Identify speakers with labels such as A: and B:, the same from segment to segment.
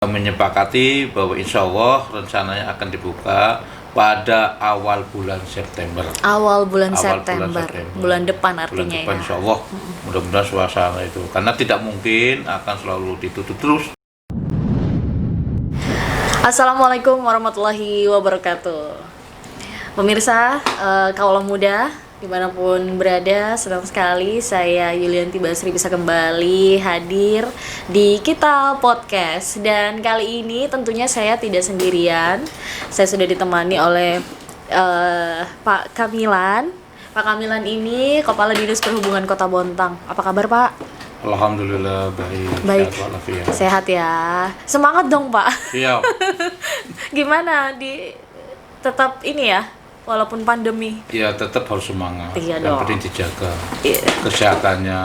A: menyepakati bahwa insya Allah rencananya akan dibuka pada awal bulan September.
B: Awal bulan September. Bulan depan artinya
A: bulan depan,
B: ya.
A: insya Allah. Mudah-mudahan suasana itu, karena tidak mungkin akan selalu ditutup terus.
B: Assalamualaikum warahmatullahi wabarakatuh. Pemirsa, kaulah muda dimanapun berada, senang sekali saya Yulianti Basri bisa kembali hadir di Kita Podcast. Dan kali ini tentunya saya tidak sendirian. Saya sudah ditemani oleh Pak Kamilan. Pak Kamilan ini Kepala Dinas Perhubungan Kota Bontang. Apa kabar, Pak?
A: Alhamdulillah baik.
B: Sehat ya. Semangat dong, Pak.
A: Siap.
B: Gimana tetap ini ya, walaupun pandemi?
A: Ya tetap harus semangat.
B: Iya
A: Yang
B: dong.
A: penting dijaga kesehatannya,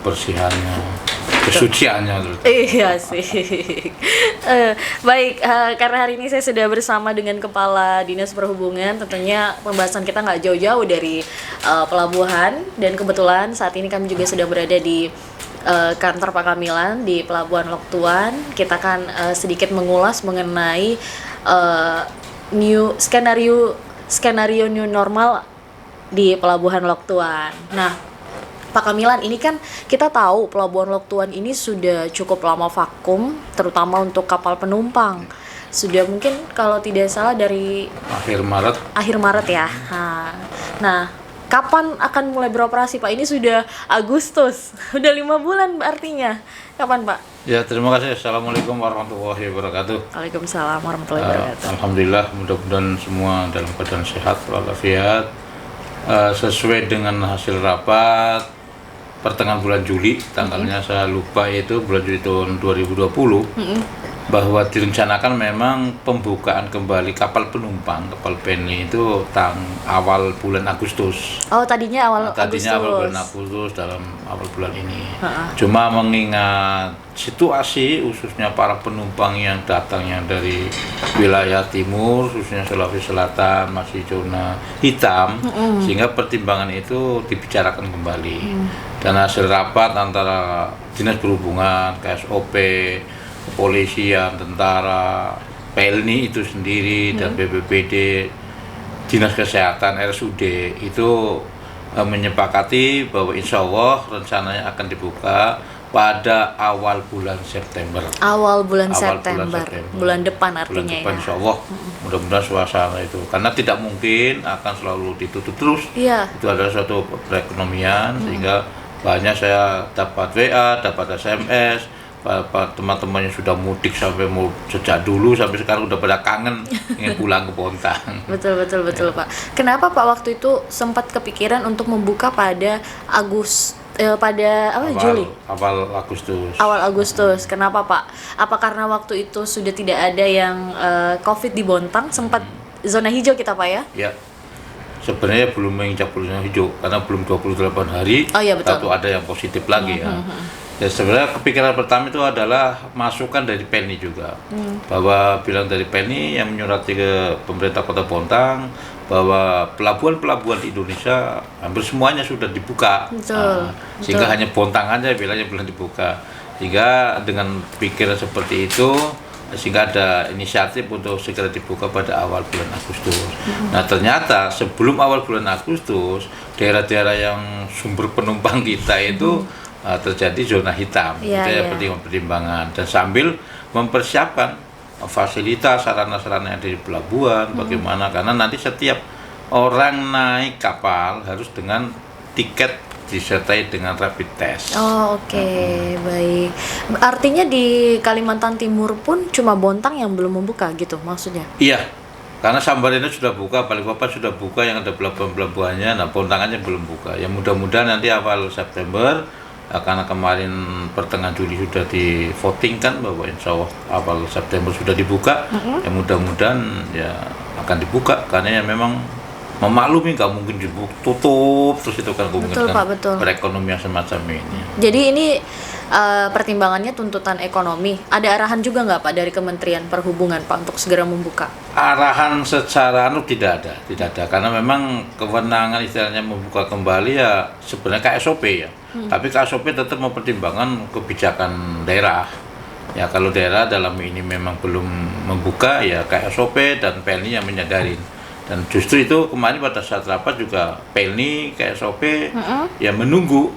A: bersihannya, kesuciannya.
B: Iya sih. Baik, karena hari ini saya sudah bersama dengan Kepala Dinas Perhubungan, tentunya pembahasan kita nggak jauh-jauh dari pelabuhan, dan kebetulan saat ini kami juga sudah berada di kantor Pak Kamilan di Pelabuhan Lok Tuan. Kita akan sedikit mengulas mengenai skenario new normal di Pelabuhan Lok Tuan. Nah, Pak Kamilan, ini kan kita tahu Pelabuhan Lok Tuan ini sudah cukup lama vakum, terutama untuk kapal penumpang. Sudah mungkin kalau tidak salah dari akhir Maret ya. Nah, kapan akan mulai beroperasi, Pak? Ini sudah Agustus, udah 5 bulan artinya. Kapan, Pak?
A: Ya, terima kasih. Assalamualaikum warahmatullahi wabarakatuh.
B: Waalaikumsalam warahmatullahi wabarakatuh.
A: Alhamdulillah, mudah-mudahan semua dalam keadaan sehat walafiat. Sesuai dengan hasil rapat pertengahan bulan Juli, tanggalnya saya lupa, itu bulan Juli tahun 2020, bahwa direncanakan memang pembukaan kembali kapal penumpang, kapal Penny itu awal bulan Agustus.
B: Oh, tadinya awal
A: bulan Agustus, dalam awal bulan ini. Cuma mengingat situasi khususnya para penumpang yang datangnya dari wilayah timur, khususnya Sulawesi Selatan, masih zona hitam, sehingga pertimbangan itu dibicarakan kembali. Dan hasil rapat antara Dinas Perhubungan, KSOP, kepolisian, tentara, PLNI itu sendiri, dan BPBD, Dinas Kesehatan, RSUD itu menyepakati bahwa insya Allah rencananya akan dibuka pada awal bulan September.
B: Awal bulan September. Bulan depan artinya
A: bulan depan,
B: ya.
A: insya Allah. Mudah-mudahan suasana itu, karena tidak mungkin akan selalu ditutup terus.
B: Iya.
A: Itu adalah suatu perekonomian, sehingga banyak saya dapat WA, dapat SMS, teman-teman yang sudah mudik sampai sejak dulu sampai sekarang udah pada kangen ingin pulang ke Bontang.
B: Betul ya. Pak. Kenapa Pak waktu itu sempat kepikiran untuk membuka pada Juli? Awal Agustus. Kenapa, Pak? Apa karena waktu itu sudah tidak ada yang COVID di Bontang, sempat zona hijau kita, Pak, ya?
A: Ya. Sebenarnya belum menginjak zona hijau karena belum 28 hari.
B: Oh iya, betul.
A: Satu ada yang positif lagi ya. Ya, sebenarnya kepikiran pertama itu adalah masukan dari PENI juga, bahwa bilang dari PENI yang menyurati ke pemerintah Kota Bontang bahwa pelabuhan-pelabuhan di Indonesia hampir semuanya sudah dibuka. Sehingga hanya Bontang aja bilangnya belum dibuka. Sehingga dengan pikiran seperti itu, sehingga ada inisiatif untuk segera dibuka pada awal bulan Agustus. Nah, ternyata sebelum awal bulan Agustus, daerah-daerah yang sumber penumpang kita itu terjadi zona hitam. Itu ya pertimbangan. Dan sambil mempersiapkan fasilitas sarana-sarana yang ada di pelabuhan, bagaimana, karena nanti setiap orang naik kapal harus dengan tiket disertai dengan rapid test.
B: Oh, oke. Baik. Artinya di Kalimantan Timur pun cuma Bontang yang belum membuka gitu maksudnya?
A: Iya. Karena Samarinda sudah buka, Balikpapan sudah buka, yang ada pelabuhan-pelabuhannya, nah Bontang aja belum buka. Ya mudah-mudahan nanti awal September, karena kemarin pertengahan Juli sudah di voting kan bahwa insya Allah awal September sudah dibuka, ya mudah-mudahan ya akan dibuka, karena ya memang memaklumi nggak mungkin tutup terus itu kan perekonomian semacam ini.
B: Jadi ini pertimbangannya tuntutan ekonomi. Ada arahan juga nggak Pak dari Kementerian Perhubungan Pak untuk segera membuka?
A: Arahan secara tidak ada karena memang kewenangan istilahnya membuka kembali ya sebenarnya KSOP ya. Tapi KSOP tetap mempertimbangkan kebijakan daerah. Ya kalau daerah dalam ini memang belum membuka, ya KSOP dan PLNI yang menyadarin. Dan justru itu kemarin pada saat rapat juga PLNI, KSOP ya menunggu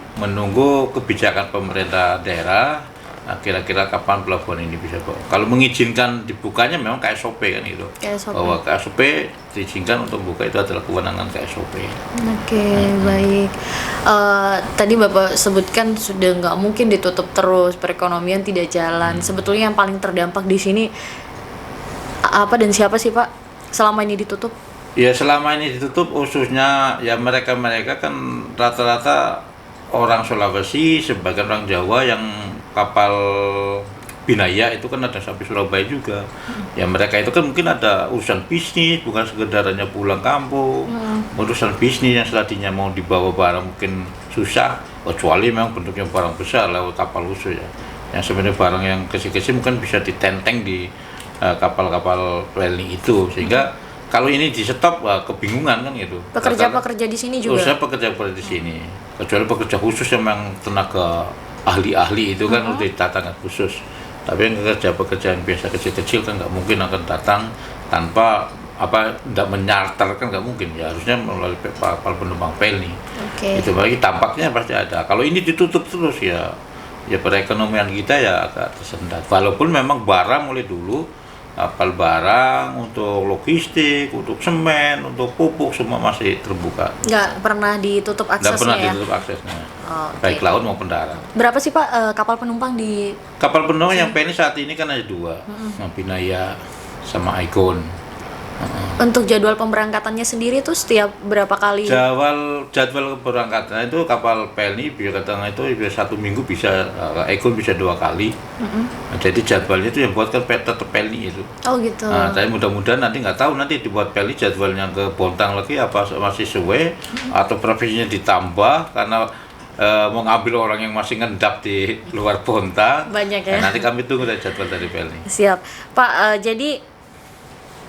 A: kebijakan pemerintah daerah. Nah, kira-kira kapan pelabuhan ini bisa buka. Kalau mengizinkan dibukanya memang KSOP kan itu. Bahwa KSOP diizinkan untuk buka itu adalah kewenangan KSOP.
B: Oke, baik. Tadi Bapak sebutkan sudah nggak mungkin ditutup terus, perekonomian tidak jalan. Sebetulnya yang paling terdampak di sini apa dan siapa sih Pak selama ini ditutup?
A: Ya selama ini ditutup khususnya ya mereka kan rata-rata orang Sulawesi, sebagian orang Jawa yang kapal Binaya itu kan ada sampai Surabaya juga. Ya mereka itu kan mungkin ada urusan bisnis, bukan sekedar hanya pulang kampung. Urusan bisnis yang seladinya mau dibawa barang mungkin susah, kecuali memang bentuknya barang besar lewat kapal khusus ya. Yang sebenarnya barang yang kecil-kecil mungkin bisa ditenteng di kapal-kapal railing itu, sehingga kalau ini di stop kebingungan kan gitu.
B: Pekerja-pekerja di sini juga.
A: Pekerja-pekerja di sini, kecuali pekerja khusus yang memang tenaga ahli-ahli itu kan udah ditatangkan khusus. Tapi yang pekerja yang biasa kecil-kecil kan nggak mungkin akan datang tanpa tidak menyarter kan nggak mungkin ya, harusnya melalui kapal penumpang PLNI. Itu bagi tampaknya pasti ada. Kalau ini ditutup terus ya perekonomian kita ya agak tersendat. Walaupun memang barang mulai dulu kapal barang untuk logistik, untuk semen, untuk pupuk semua masih terbuka.
B: Nggak pernah ditutup aksesnya.
A: Nggak pernah ditutup aksesnya. Baik laut maupun darat.
B: Berapa sih Pak kapal penumpang di?
A: Kapal penumpang yang PLNI saat ini kan ada 2, Binaya sama Icon.
B: Untuk jadwal pemberangkatannya sendiri tuh setiap berapa kali?
A: Jadwal keberangkatan itu kapal PLNI biasanya itu bisa 1 minggu bisa, Icon bisa 2 kali. Nah, jadi jadwalnya itu yang buatkan tetap PLNI itu.
B: Oh gitu.
A: Nah, tapi mudah-mudahan nanti nggak tahu nanti dibuat PLNI jadwalnya ke Bontang lagi apa masih sesuai atau profesinya ditambah karena mau ngambil orang yang masih ngendap di luar Bontang.
B: Banyak ya.
A: Nah, nanti kami tunggu dari jadwal dari PLNI.
B: Siap, Pak. Jadi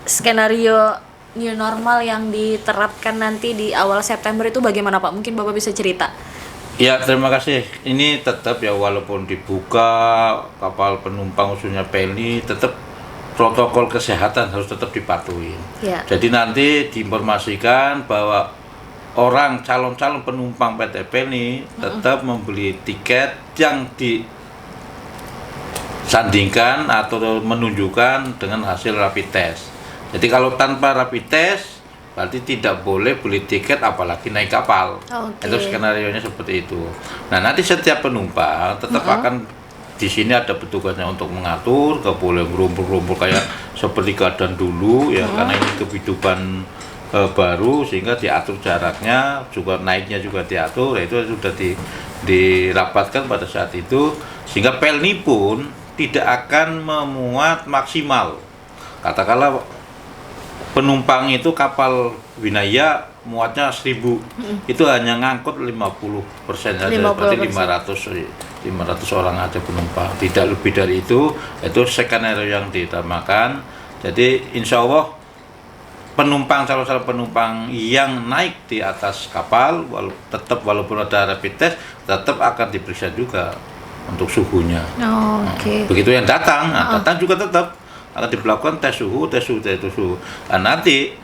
B: skenario new normal yang diterapkan nanti di awal September itu bagaimana Pak? Mungkin Bapak bisa cerita.
A: Ya, terima kasih. Ini tetap ya walaupun dibuka kapal penumpang khususnya PLNI, tetap protokol kesehatan harus tetap dipatuhi.
B: Ya.
A: Jadi nanti diinformasikan bahwa orang calon-calon penumpang PT PLNI tetap membeli tiket yang disandingkan atau menunjukkan dengan hasil rapid test. Jadi kalau tanpa rapid test berarti tidak boleh beli tiket apalagi naik kapal. Itu skenarionya seperti itu. Nah, nanti setiap penumpang tetap akan di sini ada petugasnya untuk mengatur, gak boleh gerumpul-gerumpul kayak seperti keadaan dulu ya, karena ini kehidupan baru sehingga diatur jaraknya, juga naiknya juga diatur, itu sudah dirapatkan pada saat itu sehingga PLNI pun tidak akan memuat maksimal. Katakanlah penumpang itu kapal Binaya muatnya 1.000, itu hanya ngangkut 50% saja, berarti 500 orang aja penumpang, tidak lebih dari itu skenario yang ditamakan. Jadi insya Allah calon-calon penumpang yang naik di atas kapal walaupun ada rapid test tetap akan diperiksa juga untuk suhunya. Begitu yang datang, datang juga tetap akan dilakukan tes suhu. Nah, nanti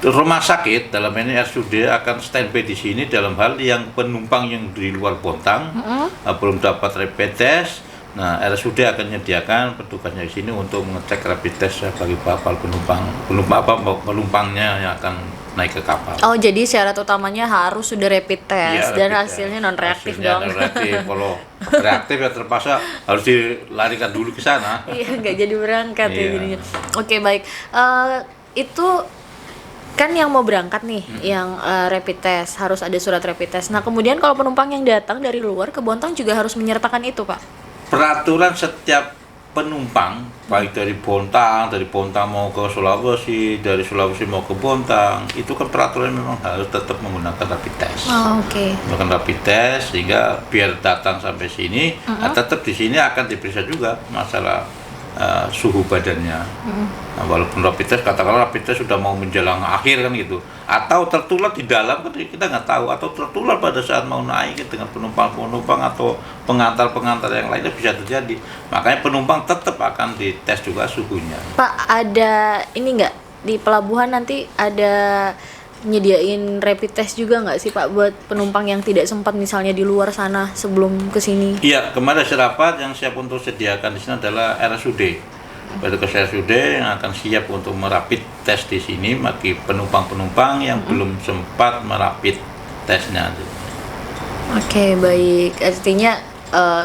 A: rumah sakit dalam ini RSUD akan standby di sini dalam hal yang penumpang yang di luar Bontang belum dapat rapid test. Nah, RSUD akan menyediakan petugasnya di sini untuk mengecek rapid test bagi kapal penumpangnya yang akan naik ke kapal.
B: Oh, jadi syarat utamanya harus sudah rapid test dan hasilnya non reaktif dong.
A: Non-reaktif. Kalau reaktif ya terpaksa harus dilarikan dulu ke sana.
B: Iya, nggak jadi berangkat ya jadinya. Oke, baik. Itu kan yang mau berangkat nih, yang rapid test harus ada surat rapid test. Nah, kemudian kalau penumpang yang datang dari luar ke Bontang juga harus menyertakan itu, Pak.
A: Peraturan setiap penumpang baik dari Bontang mau ke Sulawesi, dari Sulawesi mau ke Bontang, itu kan peraturan memang harus tetap menggunakan rapid test. Menggunakan rapid test sehingga biar datang sampai sini tetap di sini akan diperiksa juga masalah suhu badannya. Nah, walaupun rapid test, katakanlah rapid test sudah mau menjelang akhir kan gitu, atau tertular di dalam kan kita nggak tahu, atau tertular pada saat mau naik dengan penumpang atau pengantar yang lainnya bisa terjadi. Makanya penumpang tetap akan dites juga suhunya.
B: Pak, ada ini nggak di pelabuhan nanti ada nyediain rapid test juga nggak sih Pak buat penumpang yang tidak sempat misalnya di luar sana sebelum kesini?
A: Iya, kemarin rapat yang siap untuk sediakan di sini adalah RSUD. Petugas RSUD yang akan siap untuk merapid tes di sini bagi penumpang-penumpang yang belum sempat merapid tesnya.
B: Oke, baik. Artinya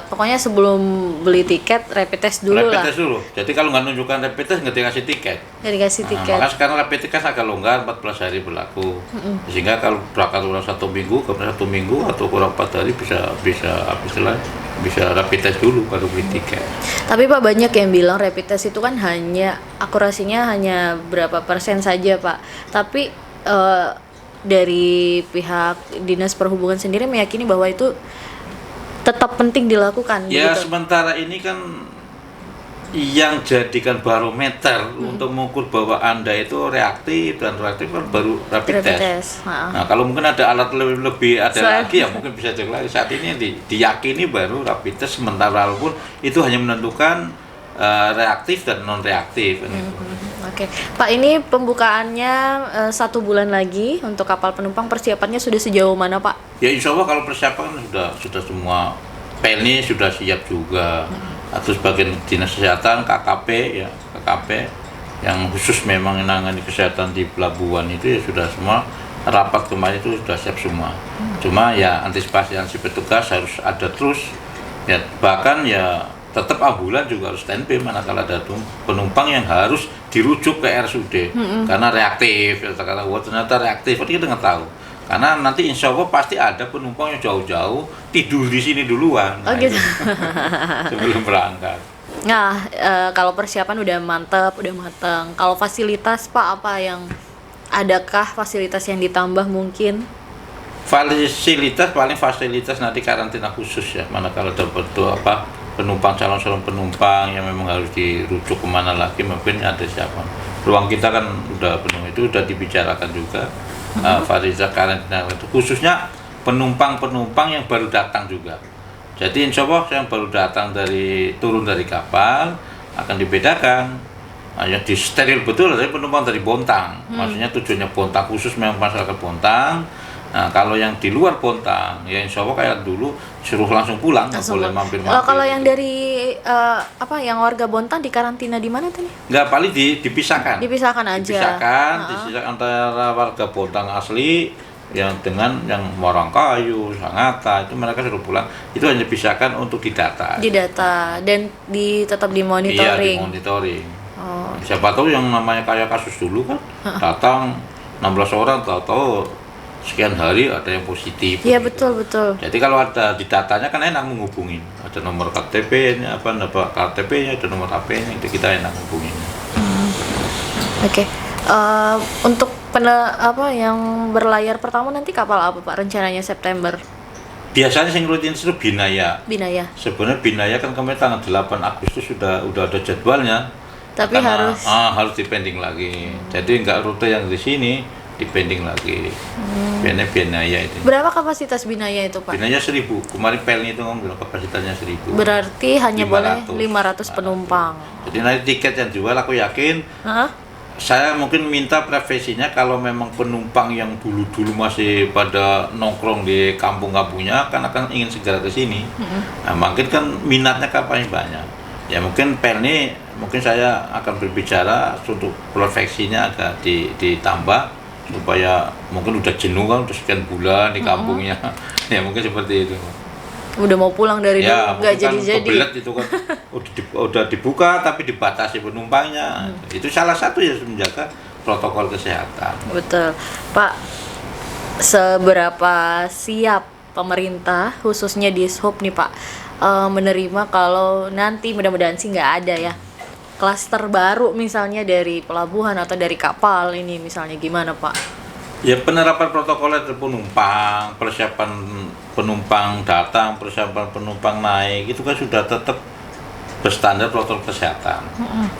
B: pokoknya sebelum beli tiket rapid test dulu
A: Rapid
B: lah.
A: test dulu. Jadi kalau nggak nunjukkan rapid test nggak dikasih tiket.
B: Nggak dikasih tiket.
A: Maka sekarang rapid test kan agak longgar, 14 hari berlaku. Sehingga kalau berangkat kurang 1 minggu, kemudian 1 minggu atau kurang 4 hari bisa rapid test dulu baru beli tiket.
B: Tapi Pak, banyak yang bilang rapid test itu kan hanya akurasinya hanya berapa persen saja Pak. Tapi dari pihak Dinas Perhubungan sendiri meyakini bahwa itu tetap penting dilakukan.
A: Ya,
B: begitu?
A: sementara ini kan yang jadikan barometer untuk mengukur bahwa Anda itu reaktif dan reaktif kan baru rapid test. Nah, kalau mungkin ada alat lebih lagi ya mungkin bisa cek lagi. Saat ini diyakini baru rapid test, sementara walaupun itu hanya menentukan reaktif dan non reaktif.
B: Oke, Pak, ini pembukaannya 1 bulan lagi untuk kapal penumpang, persiapannya sudah sejauh mana Pak?
A: Ya insya Allah kalau persiapan sudah semua, PELNI sudah siap juga, atau sebagian dinas kesehatan, KKP yang khusus memang menangani kesehatan di pelabuhan itu ya sudah semua rapat kemarin itu sudah siap semua. Cuma ya antisipasi petugas harus ada terus, ya bahkan ya tetap ambulan juga harus standby manakala ada penumpang yang harus dirujuk ke RSUD karena reaktif, karena ternyata reaktif, kita nggak tahu. Karena nanti insya Allah pasti ada penumpang yang jauh-jauh tidur di sini duluan,
B: Gitu.
A: sebelum berangkat.
B: Nah, kalau persiapan udah mantep, udah matang. Kalau fasilitas Pak, adakah fasilitas yang ditambah mungkin?
A: Fasilitas nanti karantina khusus ya, manakala dapat calon penumpang yang memang harus dirujuk kemana lagi, mungkin ada siapa. Ruang kita kan udah penuh, itu udah dibicarakan juga. Fasilitas karantina itu khususnya penumpang yang baru datang juga. Jadi insya Allah yang baru datang turun dari kapal akan dibedakan. Yang di steril betul dari penumpang dari Bontang. Maksudnya tujuannya Bontang, khusus memang masyarakat Bontang. Nah, kalau yang di luar Bontang, ya insya Allah kayak dulu suruh langsung pulang, nggak boleh mampir-mampir.
B: Kalau yang dari yang warga Bontang di karantina di mana tadi?
A: Nggak, paling dipisahkan.
B: Dipisahkan aja.
A: Dipisahkan antara warga Bontang asli yang dengan yang Morangkayu, Sangatta, itu mereka suruh pulang. Itu hanya dipisahkan untuk didata.
B: Didata dan tetap dimonitoring.
A: Iya, dimonitoring. Siapa tahu yang namanya kayak kasus dulu kan, datang 16 orang, tahu-tahu sekian hari ada yang positif.
B: Iya,
A: gitu.
B: betul.
A: Jadi kalau ada di datanya kan enak menghubungi. Ada nomor KTP-nya, KTP-nya, ada nomor HP-nya, itu kita enak menghubungi.
B: Oke. Untuk yang berlayar pertama nanti kapal apa Pak rencananya September?
A: Biasanya yang rutin itu Binaya.
B: Binaya.
A: Sebenarnya Binaya kan kemarin tanggal 8 Agustus udah ada jadwalnya.
B: Tapi
A: harus dipending lagi. Jadi nggak rute yang di sini, dipending lagi. Binaya itu.
B: Berapa kapasitas Binaya itu Pak?
A: Binaya 1000. Kemarin PELNI itu ngomong kapasitasnya 1000.
B: Berarti hanya
A: 500.
B: boleh 500 penumpang.
A: Jadi nanti tiket yang jual aku yakin. Saya mungkin minta preferensinya kalau memang penumpang yang dulu masih pada nongkrong di kampung-kampungnya kan akan ingin segera ke sini. Nah, mungkin kan minatnya kan paling banyak. Ya mungkin PELNI, mungkin saya akan berbicara untuk preferensinya agak ditambah supaya mungkin udah jenuh kan, udah sekian bulan di kampungnya. Ya mungkin seperti itu.
B: Udah mau pulang dari dulu nggak jadi-jadi.
A: Kebelet itu kan udah dibuka tapi dibatasi penumpangnya. Itu salah satu ya menjaga protokol kesehatan.
B: Betul, Pak. Seberapa siap pemerintah khususnya di Dishub nih Pak menerima kalau nanti mudah-mudahan sih nggak ada ya klaster baru misalnya dari pelabuhan atau dari kapal ini misalnya, gimana Pak?
A: Ya penerapan protokol penumpang, persiapan penumpang datang, persiapan penumpang naik itu kan sudah tetap berstandar protokol kesehatan.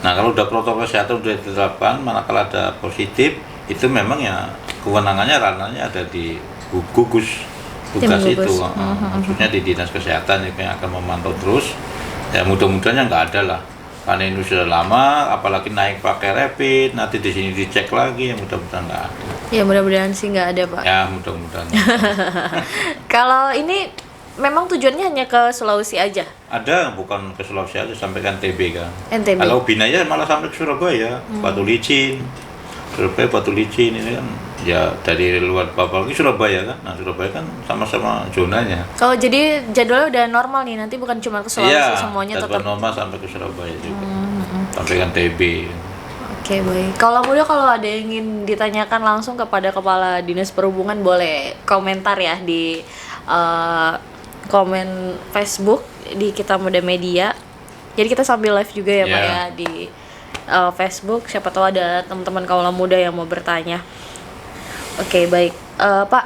A: Nah, kalau udah protokol kesehatan udah diterapkan, manakala ada positif, itu memang ya kewenangannya ranahnya ada di gugus tugas itu. Maksudnya di dinas kesehatan yang akan memantau terus. Ya mudah-mudahan nggak ada lah. Karena ini sudah lama, apalagi naik pakai rapid, nanti di sini dicek lagi, ya mudah-mudahan nggak ada.
B: Ya mudah-mudahan sih nggak ada, Pak.
A: Ya mudah-mudahan.
B: Kalau ini memang tujuannya hanya ke Sulawesi aja?
A: Ada, bukan ke Sulawesi aja, sampai ke NTB kan.
B: NTB.
A: Kalau Binaya malah sampai ke Surabaya, Batu Licin. Surabaya Batu Licin ini kan ya dari luar apalagi Surabaya kan. Nah, Surabaya kan sama-sama zonanya.
B: Oh, jadi jadwalnya udah normal nih, nanti bukan cuma ke Sulawesi,
A: Iya,
B: semuanya tetap
A: normal sampai ke Surabaya juga. Sampai ke NTB.
B: Oke, baik. Kalau ada yang ingin ditanyakan langsung kepada Kepala Dinas Perhubungan, boleh komentar ya di komen Facebook di Kita Muda Media. Jadi kita sambil live juga ya, Pak ya, di Facebook. Siapa tahu ada teman-teman kaula muda yang mau bertanya. Oke, baik. Pak,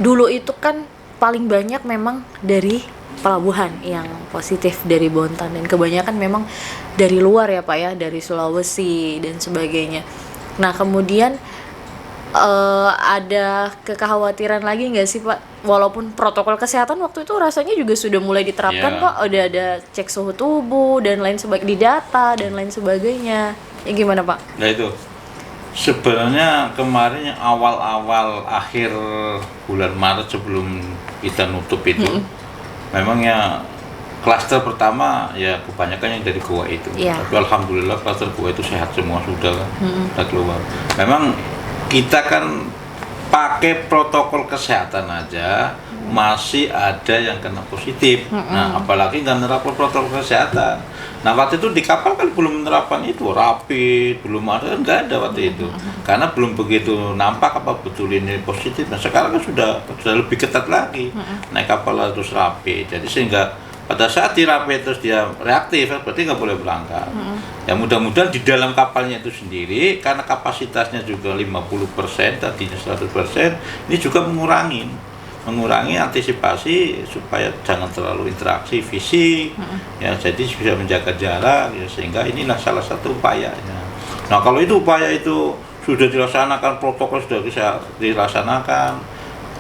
B: dulu itu kan paling banyak memang dari pelabuhan yang positif dari Bontang, dan kebanyakan memang dari luar ya, Pak ya, dari Sulawesi dan sebagainya. Nah, kemudian ada kekhawatiran lagi nggak sih, Pak? Walaupun protokol kesehatan waktu itu rasanya juga sudah mulai diterapkan, Pak. Udah ada cek suhu tubuh dan lain sebagainya, di data dan lain sebagainya. Ya gimana, Pak?
A: Nah itu sebenarnya kemarin yang awal-awal akhir bulan Maret sebelum kita nutup itu, memang ya klaster pertama ya kebanyakan yang dari Goa itu. Tapi alhamdulillah klaster Goa itu sehat semua sudah kan, sudah keluar. Memang kita kan pakai protokol kesehatan aja masih ada yang kena positif. Nah, apalagi nggak menerapkan protokol kesehatan. Nah, waktu itu di kapal kan belum menerapkan itu, rapid, belum ada, nggak ada waktu itu. Karena belum begitu nampak apa betul ini positif. Nah, sekarang kan sudah lebih ketat lagi. Naik kapal harus rapid. Jadi sehingga pada saat di rapid terus dia reaktif, berarti nggak boleh berangkat. Ya mudah-mudahan di dalam kapalnya itu sendiri, karena kapasitasnya juga 50%, tadinya 100%, ini juga mengurangi antisipasi supaya jangan terlalu interaksi fisik, ya jadi bisa menjaga jarak, ya sehingga inilah salah satu upayanya. Nah, kalau itu upaya itu sudah dilaksanakan, protokol sudah bisa dilaksanakan,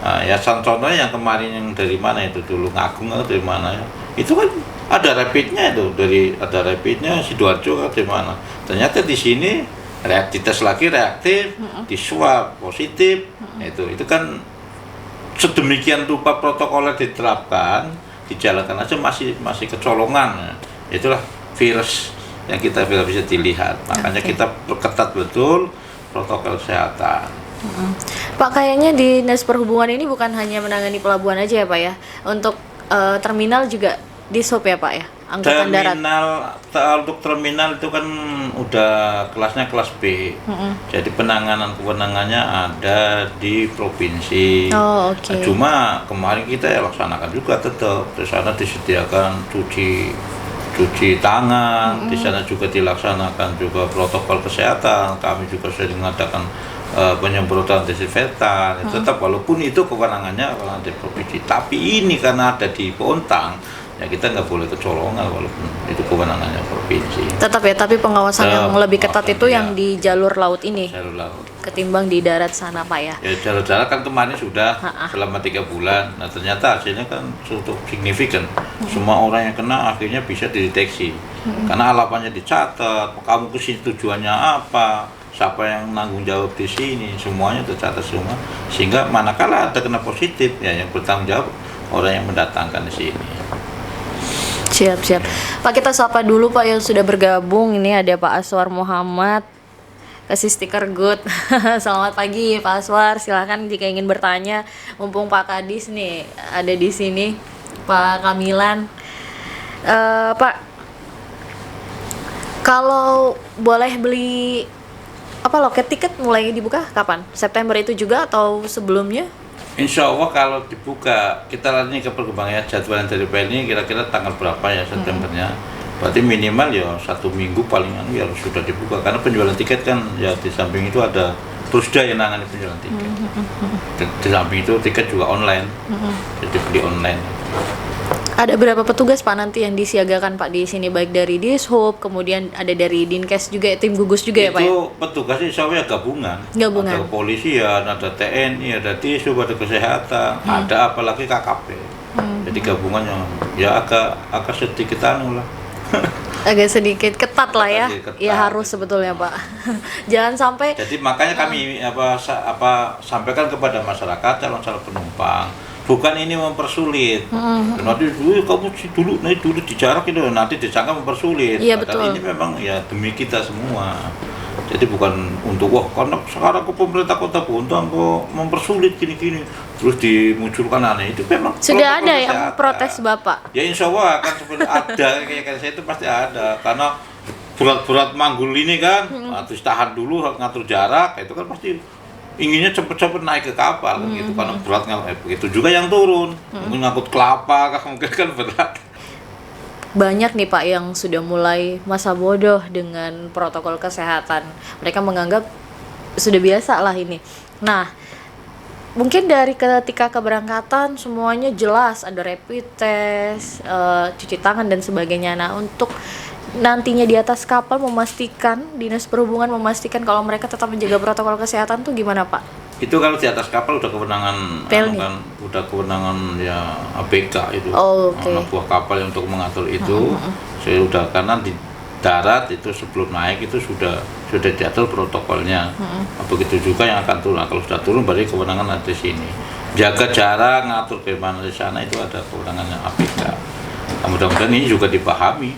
A: nah, ya contohnya yang kemarin yang dari mana itu dulu, Ngagung atau dari mana ya, itu kan ada rapidnya itu, ada rapidnya Sidoarjo atau dari mana, ternyata di sini dites lagi reaktif, di swab positif, itu kan sedemikian rupa protokolnya diterapkan, dijalankan aja masih kecolongan. Itulah virus yang kita bisa dilihat. Makanya kita perketat betul protokol kesehatan.
B: Pak, kayaknya Dinas Perhubungan ini bukan hanya menangani pelabuhan aja ya, Pak ya. Untuk terminal juga di-sub ya, Pak ya. Angkutan darat.
A: Untuk terminal itu kan udah kelasnya kelas B. Jadi kewenangannya ada di provinsi.
B: Oh, oke.
A: Cuma kemarin kita ya laksanakan juga tetap. Di sana disediakan cuci tangan, di sana juga dilaksanakan juga protokol kesehatan. Kami juga sering mengadakan penyemprotan desinfektan. Tetap walaupun itu kewenangannya di provinsi. Tapi ini karena ada di Bontang, ya kita nggak boleh kecolongan walaupun itu kewenangannya provinsi.
B: Tetap ya, tapi pengawasan yang lebih ketat itu yang di jalur laut ini.
A: Jalur laut.
B: Ketimbang di darat sana, Pak ya.
A: Ya jalur darat kan kemarin sudah selama 3 bulan. Nah, ternyata hasilnya kan cukup signifikan. Semua orang yang kena akhirnya bisa dideteksi. Karena alamatnya dicatat, kamu ke sini tujuannya apa, siapa yang nanggung jawab di sini, semuanya tercatat semua. Sehingga manakala ada kena positif, ya yang bertanggung jawab orang yang mendatangkan di sini.
B: Siap. Pak, kita sapa dulu Pak yang sudah bergabung. Ini ada Pak Aswar Muhammad, kasih stiker good. Selamat pagi Pak Aswar, silahkan jika ingin bertanya. Mumpung Pak Kadis nih ada di sini, Pak Kamilan. Pak, kalau boleh beli loket tiket mulai dibuka kapan? September itu juga atau sebelumnya?
A: Insya Allah kalau dibuka, kita lagi ke perkembangan jadwalan dari PLN kira-kira tanggal berapa ya Septembernya. Berarti minimal ya 1 minggu palingan ya harus sudah dibuka, karena penjualan tiket kan ya di samping itu ada Rusda yang nangani penjualan tiket. Di samping itu tiket juga online, jadi beli online.
B: Ada berapa petugas Pak nanti yang disiagakan Pak di sini, baik dari Dishub, kemudian ada dari Dinkes juga, tim gugus juga ya Pak?
A: Itu petugas insya Allah gabungan.
B: Gabungan.
A: Ada kepolisian, ada TNI, ada Dishub, ada kesehatan, ada apalagi KKP. Jadi gabungannya ya agak sedikit lah.
B: Agak sedikit ketat lah ya.
A: Sedikit ketat.
B: Ya harus sebetulnya Pak. Jangan sampai.
A: Jadi makanya kami sampaikan kepada masyarakat calon penumpang, bukan ini mempersulit. Nanti kamu dulu di jarak itu nanti disangka mempersulit.
B: Iya, betul.
A: Padahal ini memang ya demi kita semua. Jadi bukan untuk karena sekarang ke pemerintah Kota Bontang kok mempersulit gini-gini, terus dimunculkan aneh, itu memang
B: Sudah ada yang
A: kesehatan.
B: protes Bapak?
A: Ya insya Allah akan seperti ada kayak saya itu pasti ada, karena berat-berat manggul ini kan, terus tahan dulu ngatur jarak, itu kan pasti inginnya cepet-cepet naik ke kapal gitu, karena beratnya begitu juga yang turun, mungkin ngangkut kelapa mungkin kan berat.
B: Banyak nih Pak yang sudah mulai masa bodoh dengan protokol kesehatan. Mereka menganggap sudah biasa lah ini. Nah, mungkin dari ketika keberangkatan semuanya jelas, ada rapid test, cuci tangan dan sebagainya. Nah, untuk nantinya di atas kapal memastikan, Dinas Perhubungan memastikan kalau mereka tetap menjaga protokol kesehatan tuh gimana Pak?
A: Itu kalau di atas kapal udah kewenangan
B: Pelni.
A: udah kewenangan ya ABK itu.
B: Oh, oke.
A: Anak buah kapal yang untuk mengatur itu. Saya udah, karena di darat itu sebelum naik itu sudah diatur protokolnya. Begitu juga yang akan turun. Nah, kalau sudah turun berarti kewenangan ada di sini. Jaga jarak, ngatur bagaimana di sana itu ada kewenangannya ABK. Nah, mudah-mudahan ini juga dipahami.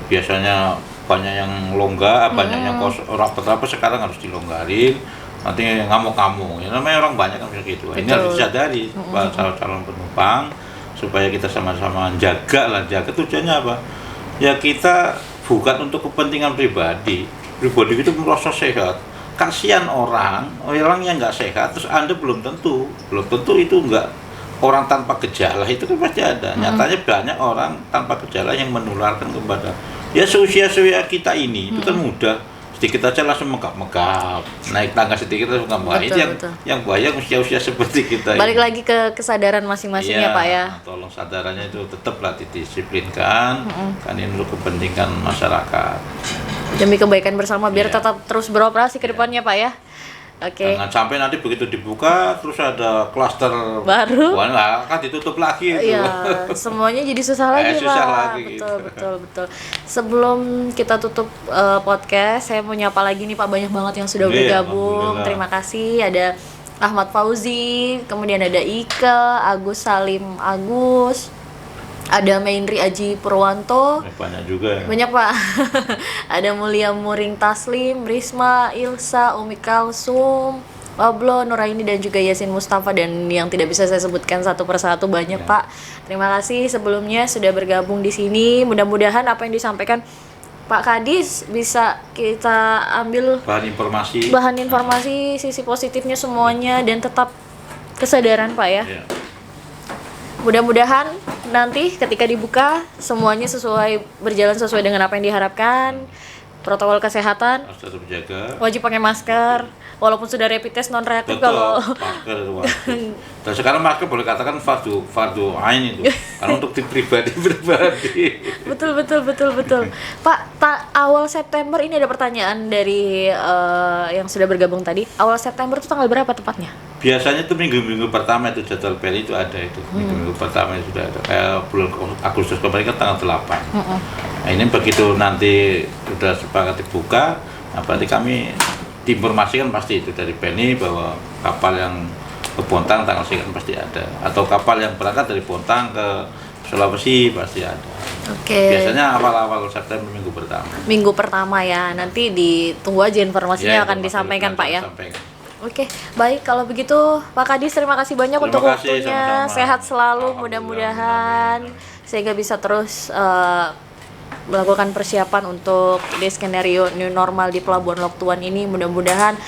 A: Biasanya banyak yang longgar, banyak yang kosong. Orang pertama sekarang harus dilonggarin. Nanti ngamuk-ngamuk, ya namanya orang banyak kan gitu. Ini harus disadari calon penumpang supaya kita sama-sama jaga tujuannya apa? Ya kita bukan untuk kepentingan pribadi itu merasa sehat. Kasihan orang yang nggak sehat, terus Anda belum tentu itu nggak orang tanpa gejala itu kan pasti ada. Nyatanya banyak orang tanpa gejala yang menularkan kepada ya seusia kita ini itu kan mudah. Sedikit aja langsung megap-megap, naik tangga sedikit langsung megap. Itu yang bahaya usia-usia seperti kita.
B: Balik lagi ke kesadaran masing-masing ya Pak ya.
A: Tolong sadarannya itu tetaplah didisiplinkan, kan ini untuk kepentingan masyarakat. Demi
B: kebaikan bersama biar tetap terus beroperasi ke depannya Pak ya. Oke.
A: Jangan sampai nanti begitu dibuka terus ada klaster
B: baru.
A: Wah, kan ditutup lagi itu.
B: Iya, semuanya jadi susah lagi,
A: susah
B: Pak.
A: lagi,
B: Betul. Sebelum kita tutup podcast, saya mau nyapa lagi nih Pak, banyak banget yang sudah bergabung. Terima kasih. Ada Ahmad Fauzi, kemudian ada Ika, Agus Salim Agus, ada Mainri Aji Purwanto.
A: Banyak juga ya.
B: Banyak Pak. Ada Mulia Muring Taslim, Risma, Ilsa, Umi Kalsum, Pablo, Nuraini dan juga Yasin Mustafa, dan yang tidak bisa saya sebutkan satu persatu banyak ya. Pak. Terima kasih sebelumnya sudah bergabung di sini. Mudah-mudahan apa yang disampaikan Pak Kadis bisa kita ambil bahan informasi sisi positifnya semuanya dan tetap kesadaran Pak ya. Mudah-mudahan nanti ketika dibuka semuanya berjalan sesuai dengan apa yang diharapkan. Protokol kesehatan
A: harus tetap jaga.
B: Wajib pakai masker walaupun sudah rapid test non reaktif. Kalau
A: masker itu wajib. Dan sekarang masker boleh katakan fardu ain itu. Karena untuk tim pribadi.
B: Betul. Pak, awal September ini ada pertanyaan dari yang sudah bergabung tadi. Awal September itu tanggal berapa tepatnya?
A: Biasanya tuh minggu-minggu pertama itu jadwal peli itu ada itu. Minggu pertama itu sudah ada. Kayak bulan Agustus kemarin kan tanggal 8. Nah, ini begitu nanti sudah sepakat dibuka, berarti kami diinformasikan pasti itu dari PENI bahwa kapal yang ke Bontang tanggal sekian pasti ada, atau kapal yang berangkat dari Bontang ke Sulawesi pasti ada.
B: Oke.
A: Biasanya awal-awal September minggu pertama.
B: Minggu pertama ya, nanti ditunggu aja informasinya akan disampaikan Pak ya. Oke, baik kalau begitu Pak Kadis terima kasih banyak untuk waktunya.
A: Sama-sama.
B: Sehat selalu mudah-mudahan sehingga bisa terus melakukan persiapan untuk di skenario new normal di Pelabuhan Lok Tuan ini. Mudah-mudahan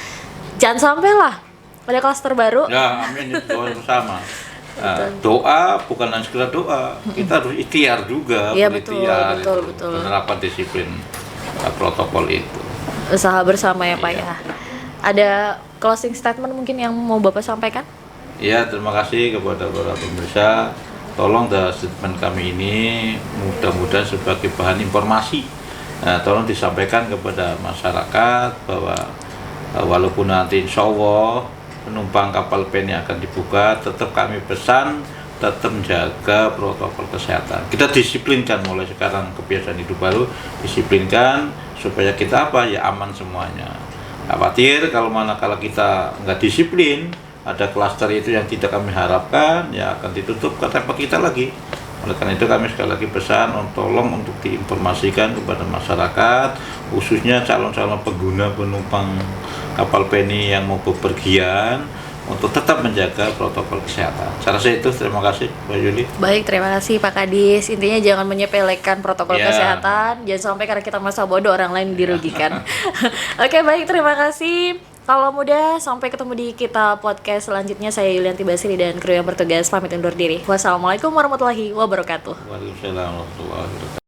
B: jangan sampai lah ada klaster baru.
A: Ya, amin, itu doa bersama. Doa bukan hanya sekedar doa, kita harus ikhtiar juga.
B: Iya betul.
A: Penerapan disiplin protokol itu.
B: Usaha bersama ya Pak ya. Ada closing statement mungkin yang mau Bapak sampaikan?
A: Iya, terima kasih kepada para pemirsa. tolong statement kami ini mudah-mudahan sebagai bahan informasi. Nah, tolong disampaikan kepada masyarakat bahwa walaupun nanti insya Allah penumpang kapal PEN yang akan dibuka, tetap kami pesan tetap menjaga protokol kesehatan. Kita disiplinkan mulai sekarang, kebiasaan hidup baru, disiplinkan supaya kita aman semuanya. Khawatir kalau kita nggak disiplin, ada klaster itu yang tidak kami harapkan, ya akan ditutup kapal kita lagi. Oleh karena itu kami sekali lagi pesan tolong untuk diinformasikan kepada masyarakat, khususnya calon-calon pengguna penumpang kapal PENI yang mau bepergian, untuk tetap menjaga protokol kesehatan. Saya rasa itu. Terima kasih Mbak Yuli.
B: Baik, terima kasih Pak Kadis. Intinya jangan menyepelekan protokol kesehatan, jangan sampai karena kita masa bodoh orang lain dirugikan. Oke, baik, terima kasih. Kalau muda, sampai ketemu di kita podcast selanjutnya. Saya Yulianti Basri dan kru yang bertugas pamit undur diri. Wassalamualaikum warahmatullahi wabarakatuh.
A: Waalaikumsalam warahmatullahi wabarakatuh.